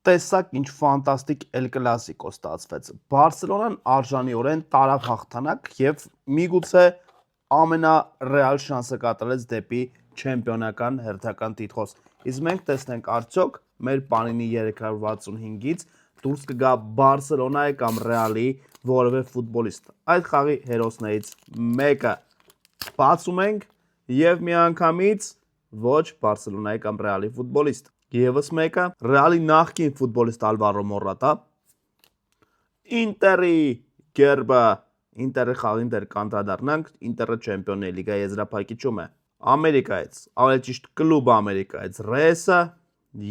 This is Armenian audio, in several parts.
Տեսակ ինչ ֆանտաստիկ Էլ Կլասիկո ստացվեց։ Բարսելոնան արժանիորեն տարավ հաղթանակ եւ միգուցե ամենառեալ շանսը կատարեց դեպի չեմպիոնական հերթական տիտղոս։ Իսկ մենք տեսնենք արդյոք մեր Պանինի 365-ից դուրս կգա Բարսելոնայի կամ Ռեալի որևէ ֆուտբոլիստ։ Այդ խաղի հերոսներից մեկը բացում ենք եւ միանգամից ոչ Բարսելոնայի կամ Ռեալի ֆուտբոլիստ։ Եվս մեկը Ռեալի նախկին ֆուտբոլիստ Ալվարո Մորատա, Ինտերի գերբը, Ինտերի խաղին դեռ կանդրադառնանք, Ինտերը Չեմպիոնների լիգայի եզրափակիչում է, Ամերիկայից, ավելի ճիշտ կլուբը Ամերիկայից, Ռեսը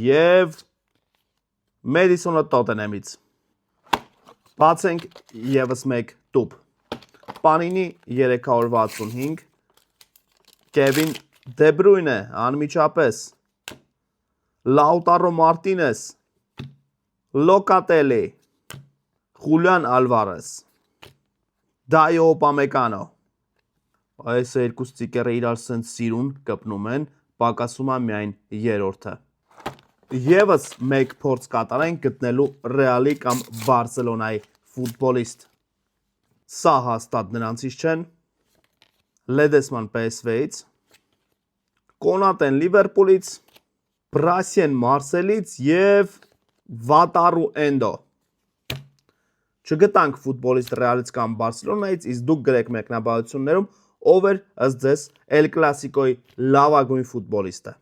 եւ Մեդիսոնը Տոտենհեմից։ Բացենք եւս մեկ տուփ։ Պանինի 365, Կևին Դե Բրույնը անմիջապես, Լաուտարո Մարտինես, Լոկատելի, Խուլիան Ալվարես, Դայո Օպամեկանո։ Այս երկու ստիկերը իրար սենց սիրուն կպնում են, պակասում է միայն երրորդը։ Եվս մեկ փորձ կատարենք գտնելու Ռեալի կամ Բարսելոնայի ֆուտբոլիստ։ Սա հաստատ նրանցից չեն։ Լեդեսման PSV-ից, Կոնատեն Լիվերպուլից, Բրասիեն Մարսելից եւ Վատարու Էնդո։ Չգտանք ֆուտբոլիստ Ռեալից կամ Բարսելոնայից, իսկ դուք գրեք մեկնաբանություններում ով էր ըստ ձեզ Էլ Կլասիկոյի լավագույն ֆուտբոլիստը։